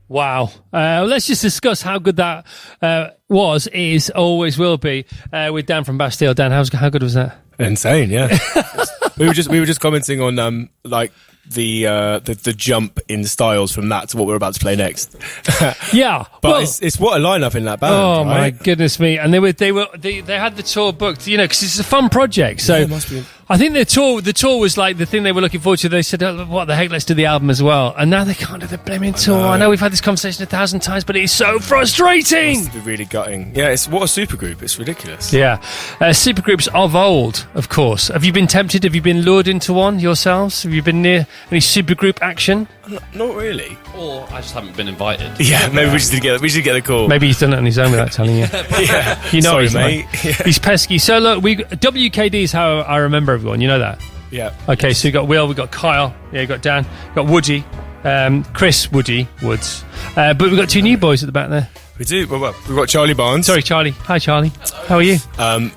Wow. Let's just discuss how good that was, is, always will be with Dan from Bastille. Dan, how good was that? Insane, yeah. we were just commenting on like the jump in styles from that to what we're about to play next. Yeah, but it's what a lineup in that band. Oh right? My goodness me! And they had the tour booked, because it's a fun project. So yeah, it must be. I think the tour was like the thing they were looking forward to. They said, oh, "What the heck? Let's do the album as well." And now they can't do the blaming tour. I know we've had this conversation 1,000 times, but it is so frustrating. It must be really gutting. Yeah, it's what a supergroup. It's ridiculous. Yeah, supergroups of old, of course. Have you been tempted? Have you been lured into one yourselves? Have you been near any supergroup action? Not really. Or I just haven't been invited. Yeah, maybe we should get the call. Maybe he's done it on his own without telling you. Yeah, you know, sorry, mate. Yeah. He's pesky. So look, WKD is how I remember everyone. You know that. Yeah. Okay, so you got Will, we got Kyle, yeah, you got Dan, you got Woody, Chris Woods, but we've got two new boys at the back there. We do. Well, we've got Charlie Barnes. Sorry, Charlie. Hi, Charlie. How are you? An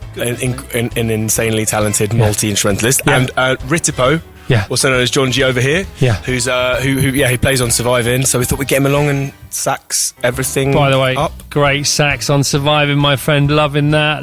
insanely talented multi-instrumentalist, and Ritipo. Yeah. Also known as John G over here. Yeah. Who's he plays on Surviving, so we thought we'd get him along and sax everything. By the way, up. Great sax on Surviving, my friend. Loving that.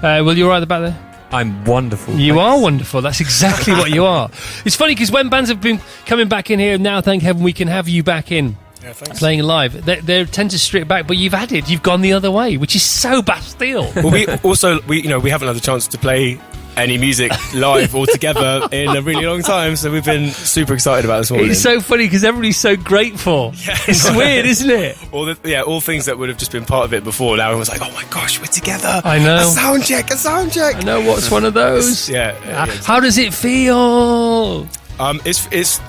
Will, you all right at the back there? I'm wonderful. You are wonderful. That's exactly what you are. It's funny because when bands have been coming back in here, now thank heaven we can have you back in. Yeah, thanks. Playing live, they tend to strip back, but you've gone the other way, which is so Bastille. Well, we haven't had the chance to play any music live or together in a really long time, so we've been super excited about this morning. It's so funny because everybody's so grateful. Yeah, it's weird, isn't it? All things that would have just been part of it before. Now everyone's like, "Oh my gosh, we're together!" I know. A sound check. I know. What's one of those? Yeah. How does it feel? It's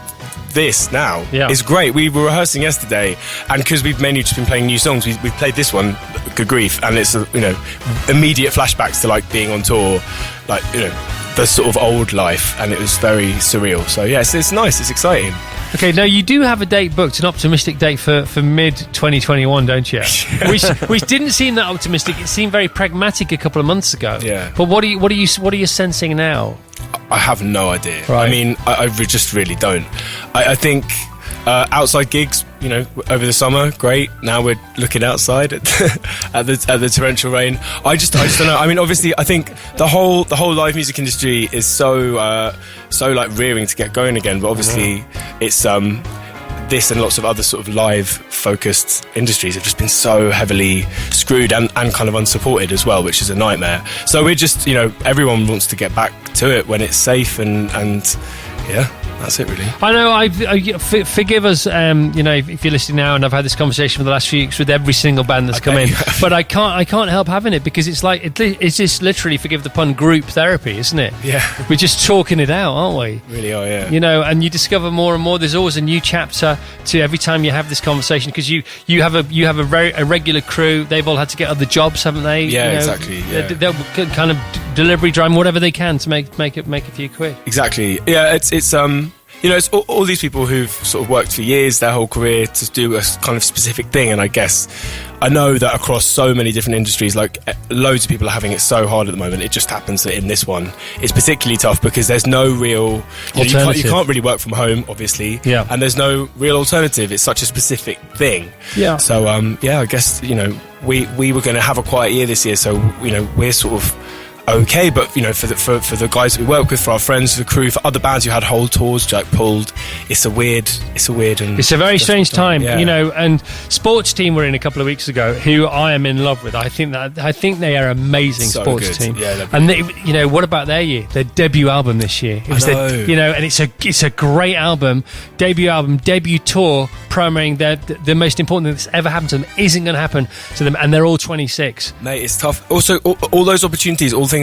this now. Yeah. It's great. We were rehearsing yesterday, and because we've mainly just been playing new songs, we played this one, Good Grief, and it's immediate flashbacks to like being on tour, like the sort of old life, and it was very surreal. So yeah, it's nice. It's exciting. Okay, now you do have a date booked, an optimistic date for mid 2021, don't you? which didn't seem that optimistic. It seemed very pragmatic a couple of months ago. Yeah. But what are you sensing now? I have no idea. Right. I mean, I just really don't. I think outside gigs, over the summer, great. Now we're looking outside at the torrential rain. I just don't know. I mean, obviously, I think the whole live music industry is so like rearing to get going again. But obviously, it's this and lots of other sort of live focused industries have just been so heavily screwed and kind of unsupported as well, which is a nightmare. So we're just, everyone wants to get back to it when it's safe and yeah, that's it really. I know. Forgive us, if you're listening now, and I've had this conversation for the last few weeks with every single band that's come in, but I can't help having it because it's like it's just literally, forgive the pun, group therapy, isn't it? Yeah, we're just talking it out, aren't we? Really are, yeah. And you discover more and more. There's always a new chapter to every time you have this conversation because you have a regular crew. They've all had to get other jobs, haven't they? Yeah, exactly. Yeah. They'll kind of delivery drive whatever they can to make a few quid. Exactly. Yeah, it's it's all these people who've sort of worked for years, their whole career, to do a kind of specific thing. And I guess I know that across so many different industries, like loads of people are having it so hard at the moment. It just happens that in this one, it's particularly tough because there's no real alternative. You can't really work from home, obviously. Yeah. And there's no real alternative. It's such a specific thing. Yeah. So I guess we were going to have a quiet year this year, so we're sort of okay, but for the guys that we work with, for our friends, for the crew, for other bands who had whole tours like pulled, it's a very strange time. Yeah. And Sports Team were in a couple of weeks ago, who I am in love with. I think they are amazing. So Sports good. Team. Yeah, and they, what about their year? Their debut album this year. It was and it's a great album, debut tour, premiering the most important thing that's ever happened to them isn't going to happen to them, and they're all 26. Mate, it's tough. Also, all those opportunities, all things,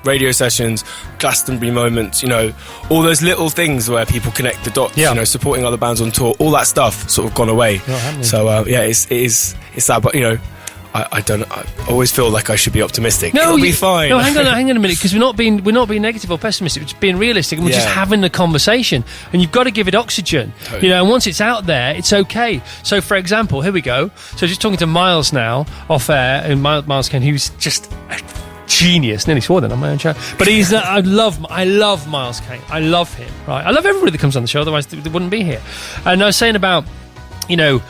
radio sessions, Glastonbury moments, all those little things where people connect the dots, supporting other bands on tour, all that stuff sort of gone away. So it's sad, but I always feel like I should be optimistic. No, it'll be fine. No, hang on a minute, because we're not being negative or pessimistic. We're just being realistic, and we're just having the conversation. And you've got to give it oxygen, totally. And once it's out there, it's okay. So, for example, here we go. So, just talking to Miles now off air, and Miles Kane, who's just a genius. Nearly swore then on my own show, but he's. I love Miles Kane. I love him. Right, I love everybody that comes on the show. Otherwise, they wouldn't be here. And I was saying about, you know,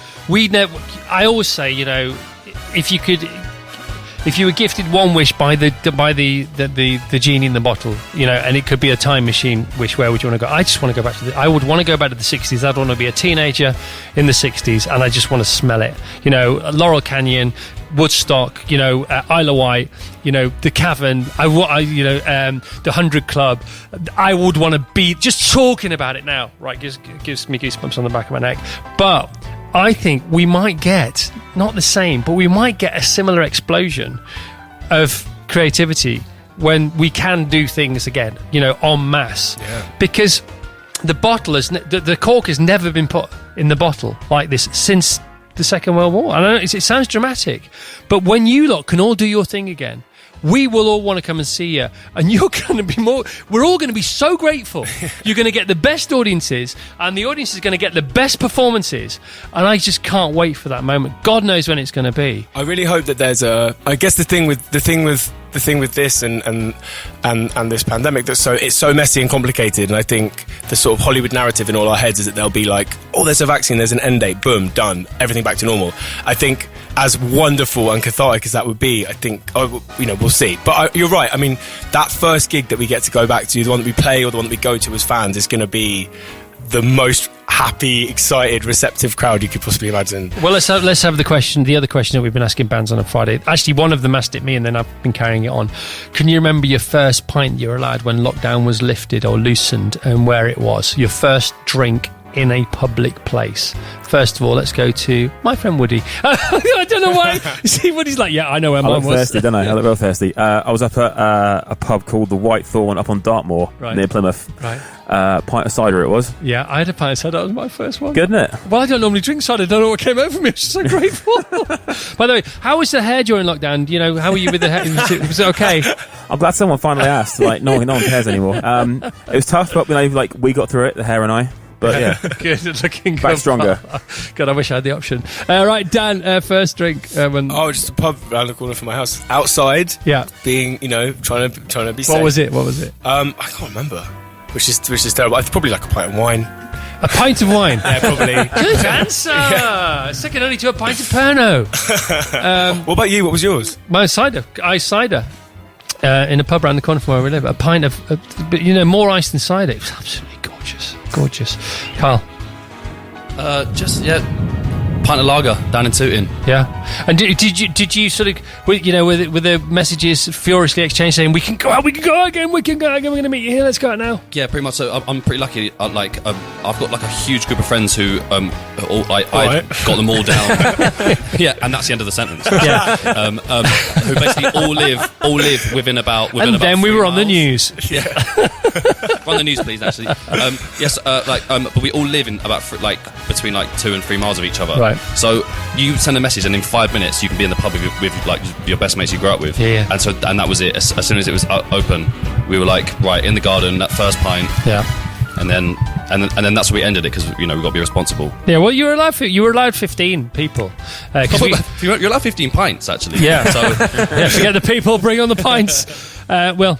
I always say, you know, if you were gifted one wish by the genie in the bottle, you know, and it could be a time machine wish, where would you want to go? I just want to go back I would want to go back to the 60s. I'd want to be a teenager in the 60s, and I just want to smell it. You know, Laurel Canyon, Woodstock, you know, Isle of Wight, you know, the Cavern, the 100 Club. I would want to be just talking about it now. Right, gives me goosebumps on the back of my neck. But I think we might get, not the same, but we might get a similar explosion of creativity when we can do things again, you know, en masse. Yeah. Because the cork has never been put in the bottle like this since the Second World War. I know it sounds dramatic, but when you lot can all do your thing again, we will all want to come and see you, and you're going to be we're all going to be so grateful. You're going to get the best audiences, and the audience is going to get the best performances, and I just can't wait for that moment. God knows when it's going to be. I really hope that there's I guess the thing with this and this pandemic, it's so messy and complicated, and I think the sort of Hollywood narrative in all our heads is that they'll be like, oh, there's a vaccine, there's an end date, boom, done, everything back to normal. I think as wonderful and cathartic as that would be, I think, you know, we'll see. But you're right. I mean, that first gig that we get to go back to, the one that we play or the one that we go to as fans, is going to be the most happy, excited, receptive crowd you could possibly imagine. Well, let's have the other question that we've been asking bands on a Friday. Actually, one of them asked it me, and then I've been carrying it on. Can you remember your first pint you were allowed when lockdown was lifted or loosened, and where it was? Your first drink in a public place. First of all, let's go to my friend Woody. I don't know why. See, Woody's like, yeah, I know where mine was. Thirsty, don't I? I look real thirsty. I was up at a pub called the White Thorn up on Dartmoor, near Plymouth. Right. Pint of cider it was. Yeah, I had a pint of cider. That was my first one. Good, isn't it? Well, I don't normally drink cider. I don't know what came over me. I was just so grateful. By the way, how was the hair during lockdown? You know, how were you with the hair? Was it okay? I'm glad someone finally asked. Like, no one cares anymore. It was tough, but we got through it, the hair and I. But yeah, good looking. Back stronger. God, I wish I had the option. Right, Dan, first drink. Just a pub around the corner from my house. Outside, yeah, being, you know, trying to be safe. What was it? I can't remember. Which is terrible. It's probably like a pint of wine. A pint of wine? Yeah, probably. Good answer. Yeah. Second only to a pint of Pernod. What about you? What was yours? My cider. Ice cider. In a pub around the corner from where we live. A pint of, more ice than cider. It was absolutely gorgeous. Carl? Pint of lager down in Tooting. Yeah. And did you sort of, you know, with the messages furiously exchanged saying, we can go out again, we're going to meet you here, let's go out now? Yeah, pretty much. So I'm pretty lucky. I've got like a huge group of friends who I got them all down. Yeah, and that's the end of the sentence. Yeah. Who basically all live within about. And about then we were on the news. Yeah. On the news, please. Actually, yes. But we all live in about between 2 and 3 miles of each other. Right. So you send a message, and in 5 minutes you can be in the pub with like your best mates you grew up with. Yeah. And that was it. As soon as it was open, we were like, right, in the garden, that first pint. Yeah. And then that's where we ended it, because we got to be responsible. Yeah. Well, you were allowed 15 people. You're allowed 15 pints actually. Yeah. So forget the people, bring on the pints. Will.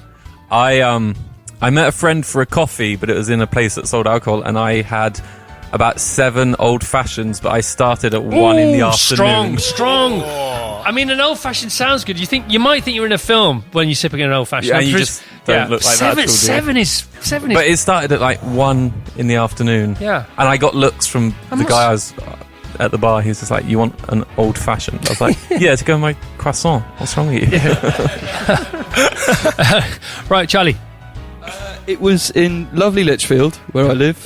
I met a friend for a coffee, but it was in a place that sold alcohol, and I had about 7 old fashions, but I started at 1 in the afternoon. Strong. I mean, an old fashioned sounds good. You might think you're in a film when you're sipping an old fashioned. Yeah, you just don't look like that. Seven is. But it started at 1 in the afternoon. Yeah. And I got looks from the guy I was at the bar. He was just like, "You want an old fashioned?" I was like, "Yeah, to go with my croissant. What's wrong with you?" Yeah. Right, Charlie. It was in lovely Lichfield, where I live,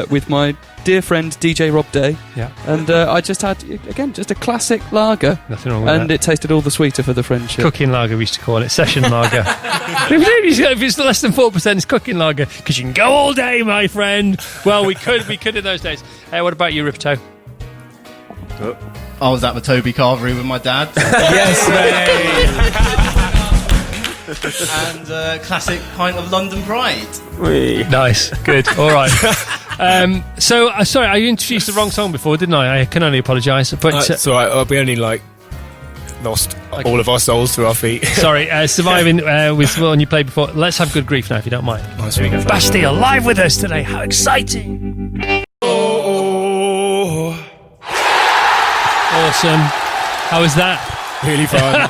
with my dear friend DJ Rob Day. Yeah. And I just had, again, just a classic lager. Nothing wrong with that. And it tasted all the sweeter for the friendship. Cooking lager, we used to call it. Session lager. If it's less than 4%, it's cooking lager. Because you can go all day, my friend. Well, we could in those days. What about you, Ripto? I was at the Toby Carvery with my dad. Yes, mate. And a classic pint of London Pride. Nice, good, all right. Sorry, I introduced the wrong song before, didn't I? I can only apologise. But it's all right. We only lost all of our souls through our feet. Sorry, surviving with one you played before. Let's have Good Grief now, if you don't mind. Nice. Here we go. Bastille live with us today. How exciting! Awesome. How was that? Really fun.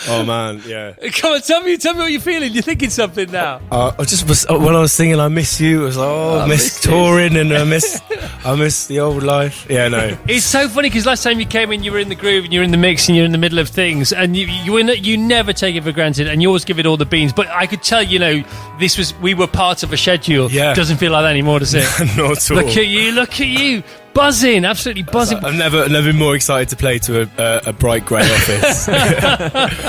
Oh man, yeah. Come on, tell me what you're feeling. You're thinking something now. I just was when I was singing, I miss you. I was like, I miss touring, and I miss the old life. Yeah, no. It's so funny because last time you came in, you were in the groove and you're in the mix and you're in the middle of things, and you never take it for granted, and you always give it all the beans. But I could tell, we were part of a schedule. Yeah. Doesn't feel like that anymore, does it? Not at all. Look at you. Buzzing, absolutely buzzing. I've never been more excited to play to a bright grey office.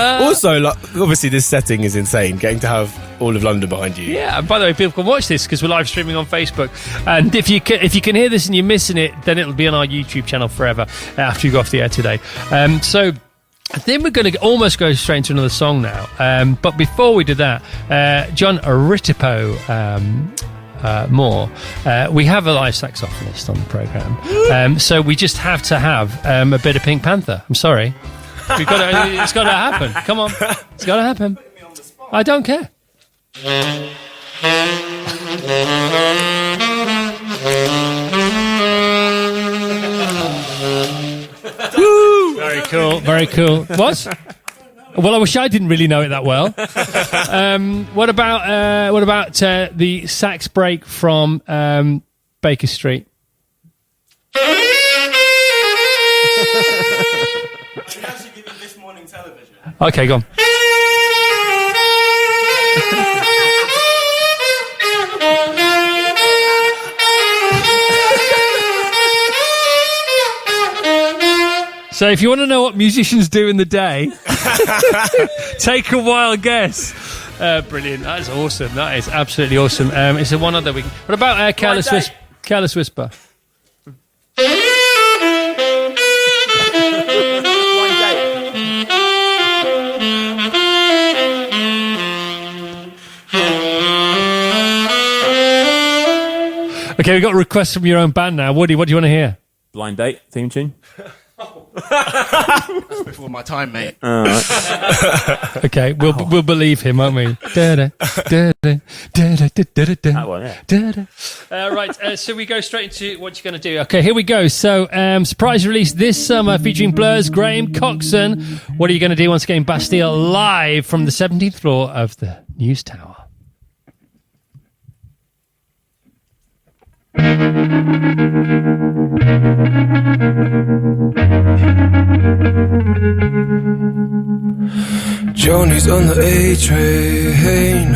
Also, obviously, this setting is insane. Getting to have all of London behind you. Yeah, and by the way, people can watch this because we're live streaming on Facebook. And if you can hear this and you're missing it, then it'll be on our YouTube channel forever after you go off the air today. So I think we're going to almost go straight into another song now. But before we do that, John Ritipo Moore, we have a live saxophonist on the programme, so we just have to have a bit of Pink Panther. I'm sorry, it's got to happen. Come on, it's got to happen. I don't care. Woo! Very cool. What? Well, I wish I didn't really know it that well. What about the sax break from Baker Street? Can actually give you This Morning Television. Okay, go on. So if you want to know what musicians do in the day, take a wild guess. Brilliant. That is awesome. That is absolutely awesome. It's a one other week. What about Careless Whisper? Okay, we've got requests from your own band now. Woody, what do you want to hear? Blind Date theme tune. That's before my time, mate. Okay, we'll believe him, won't we? That one, yeah. Right, so we go straight into what you're going to do. Okay, here we go. So, surprise release this summer featuring Blur's Graham Coxon. What are you going to do once again? Bastille live from the 17th floor of the News Tower. Johnny's on the A train,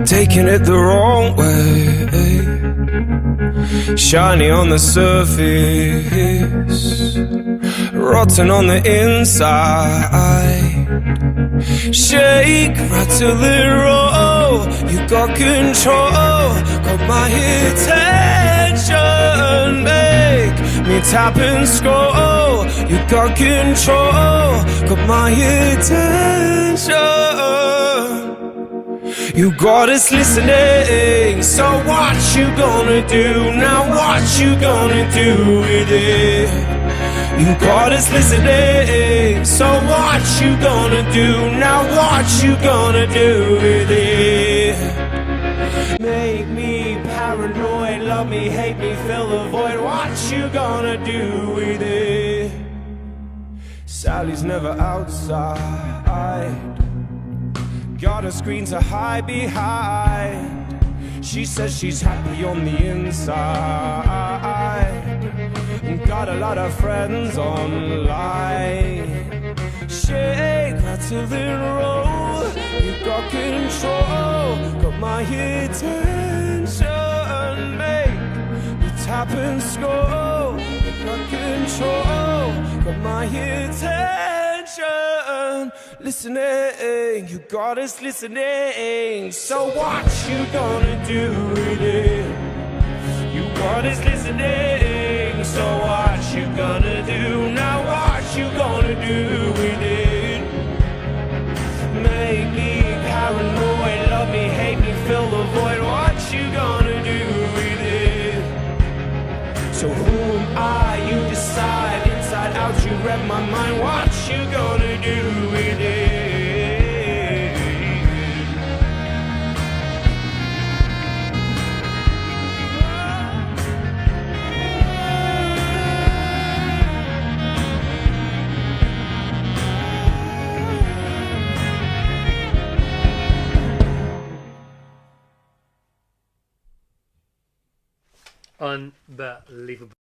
taking it the wrong way. Shiny on the surface, rotten on the inside. Shake, rattle and roll, you got control, got my attention. Make me tap and scroll, you got control, got my attention. You got us listening, so what you gonna do now? What you gonna do with it? You got us listening, so what you gonna do now? What you gonna do with it? Make me paranoid, love me, hate me, fill the void. What you gonna do with it? Sally's never outside, got a screen to hide behind. She says she's happy on the inside, got a lot of friends online. Shake, rattle and roll, you got control, got my attention. Make me tap and scroll, you got control, got my attention. Listening, you got us listening, so what you gonna do with it? You got us listening, so what you gonna do now? What you gonna do with it? Make me paranoid, love me, hate me, fill the void. What you gonna do with it? So who am I? You decide. Inside out, you read my mind. What you gonna do with it? Unbelievable.